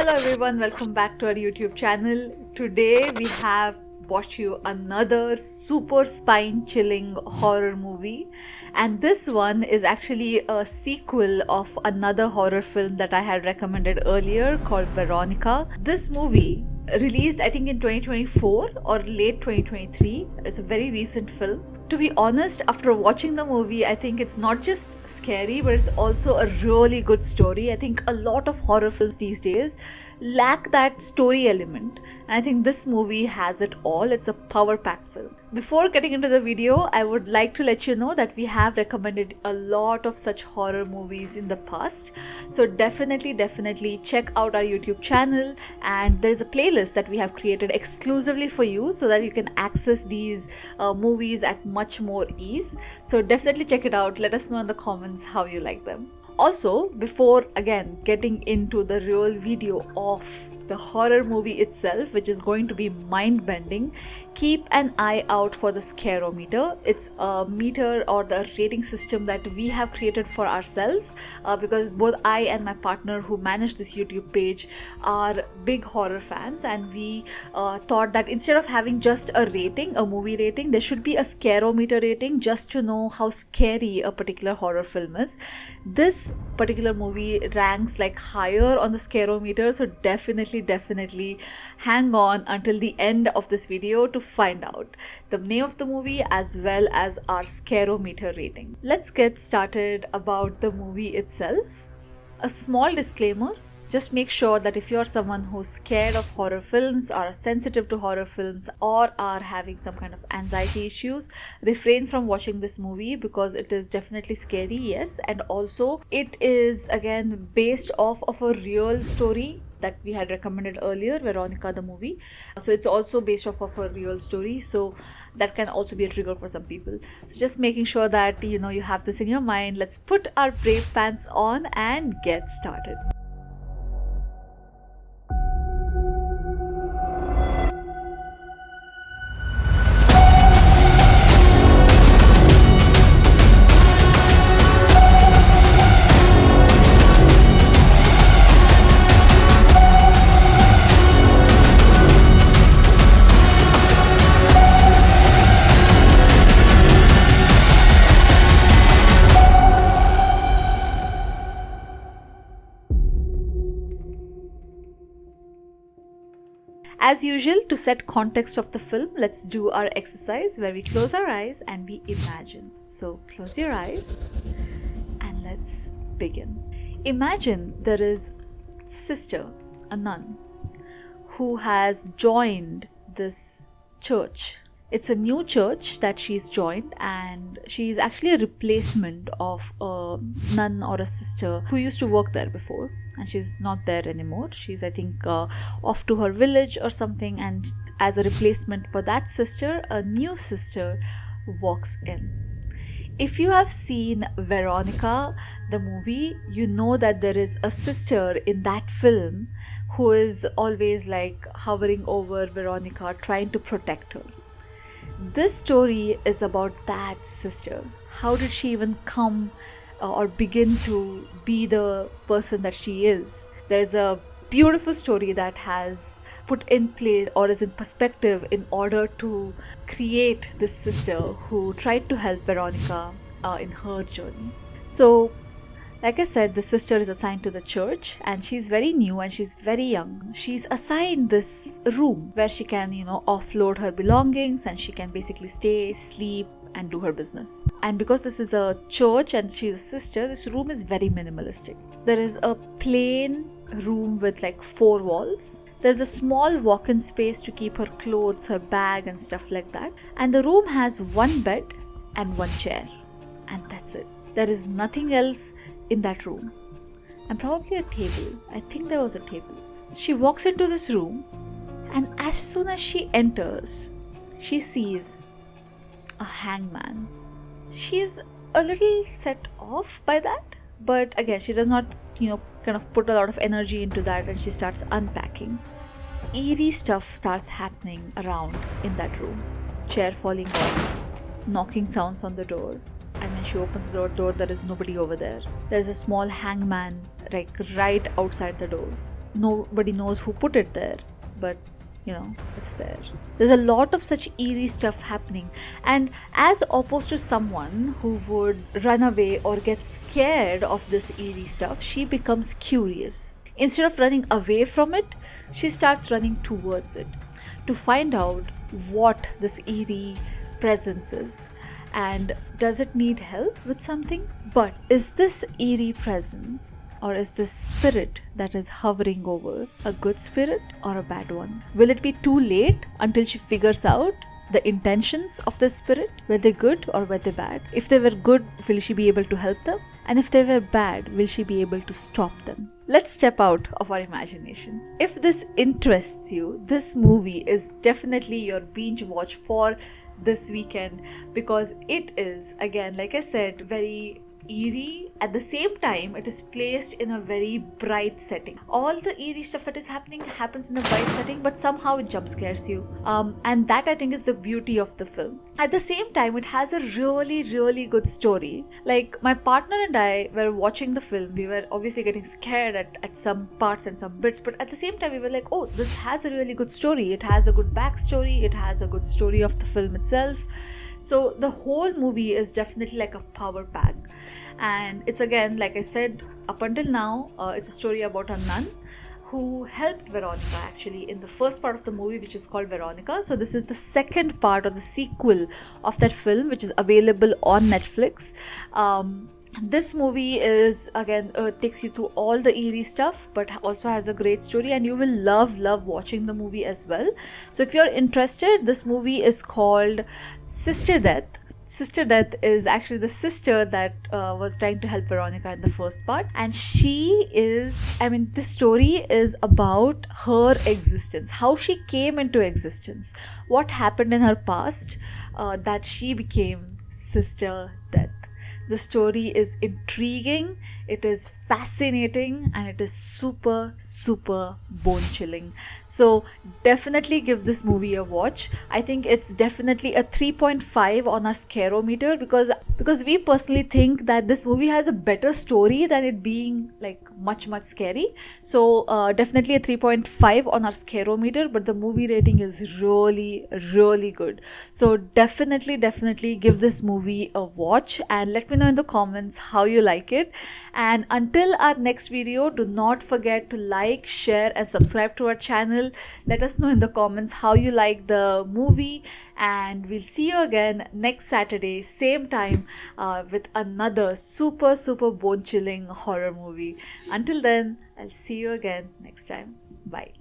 Hello everyone, welcome back to our YouTube channel. Today we have brought you another super spine chilling horror movie, and this one is actually a sequel of another horror film that I had recommended earlier called Veronica. This movie released I think in 2024 or late 2023. It's a very recent film. To be honest, after watching the movie, I think it's not just scary but it's also a really good story. I think a lot of horror films these days lack that story element, and I think this movie has it all. It's a power pack film. Before getting into the video, I would like to let you know that we have recommended a lot of such horror movies in the past, so definitely check out our YouTube channel, and there's a playlist that we have created exclusively for you so that you can access these movies at much more ease. So definitely check it out. Let us know in the comments how you like them. Also, before again getting into the real video of the horror movie itself, which is going to be mind-bending, keep an eye out for the scarometer. It's a meter or the rating system that we have created for ourselves because both I and my partner who manage this YouTube page are big horror fans, and we thought that instead of having just a rating, a movie rating, there should be a scarometer rating just to know how scary a particular horror film is. This particular movie ranks like higher on the scarometer, so definitely hang on until the end of this video to find out the name of the movie as well as our scarometer rating. Let's get started about the movie itself. A small disclaimer: just make sure that if you're someone who's scared of horror films or sensitive to horror films or are having some kind of anxiety issues, refrain from watching this movie because it is definitely scary, yes, and also it is again based off of a real story that we had recommended earlier, Veronica the movie. So it's also based off of a real story, so that can also be a trigger for some people. So just making sure that you have this in your mind. Let's put our brave pants on and get started. As usual, to set context of the film, let's do our exercise where we close our eyes and we imagine. So close your eyes and let's begin. Imagine there is a sister, a nun, who has joined this church. It's a new church that she's joined, and she's actually a replacement of a nun or a sister who used to work there before, and she's not there anymore. She's, I think, off to her village or something, and as a replacement for that sister, a new sister walks in. If you have seen Veronica, the movie, you know that there is a sister in that film who is always like hovering over Veronica, trying to protect her. This story is about that sister. How did she even come or begin to be the person that she is? There's a beautiful story that has put in place or is in perspective in order to create this sister who tried to help Veronica in her journey. So, like I said, the sister is assigned to the church, and she's very new and she's very young. She's assigned this room where she can, offload her belongings, and she can basically stay, sleep, and do her business. And because this is a church and she's a sister, this room is very minimalistic. There is a plain room with like 4 walls. There's a small walk-in space to keep her clothes, her bag, and stuff like that. And the room has 1 bed and 1 chair. And that's it. There is nothing else in that room, and probably a table. I think there was a table. She walks into this room, and as soon as she enters, she sees a hangman. She is a little set off by that, but again, she does not, kind of put a lot of energy into that, and she starts unpacking. Eerie stuff starts happening around in that room. Chair falling off, knocking sounds on the door, and when she opens the door, there is nobody over there. There's a small hangman like right outside the door. nobody knows who put it there, but it's there. There's a lot of such eerie stuff happening, and as opposed to someone who would run away or get scared of this eerie stuff, she becomes curious. Instead of running away from it, she starts running towards it to find out what this eerie presence is, and does it need help with something? But is this eerie presence, or is this spirit that is hovering over, a good spirit or a bad one? Will it be too late until she figures out the intentions of the spirit? Were they good or were they bad? If they were good, will she be able to help them? And if they were bad, will she be able to stop them? Let's step out of our imagination. If this interests you, this movie is definitely your binge watch for this weekend, because it is, again, like I said, very eerie. At the same time, it is placed in a very bright setting. All the eerie stuff that is happening happens in a bright setting, but somehow it jump scares you, and that, I think, is the beauty of the film. At the same time, it has a really, really good story. Like, my partner and I were watching the film, we were obviously getting scared at some parts and some bits, but at the same time we were like, oh, this has a really good story, it has a good backstory, it has a good story of the film itself. So the whole movie is definitely like a power pack, and it's, again, like I said, up until now, it's a story about a nun who helped Veronica actually in the first part of the movie, which is called Veronica. So this is the second part or the sequel of that film, which is available on Netflix. This movie is, again, takes you through all the eerie stuff, but also has a great story, and you will love watching the movie as well. So if you're interested, this movie is called Sister Death. Sister Death is actually the sister that was trying to help Veronica in the first part, and this story is about her existence, how she came into existence, what happened in her past that she became Sister Death. The story is intriguing, it is fascinating, and it is super, super bone-chilling. So definitely give this movie a watch. I think it's definitely a 3.5 on our scarometer, because we personally think that this movie has a better story than it being like much scary. So definitely a 3.5 on our scarometer, but the movie rating is really, really good. So definitely give this movie a watch, and let me know in the comments how you like it. And until our next video, do not forget to like, share and subscribe to our channel. Let us know in the comments how you like the movie, and we'll see you again next Saturday, same time, with another super bone chilling horror movie. Until then, I'll see you again next time. Bye.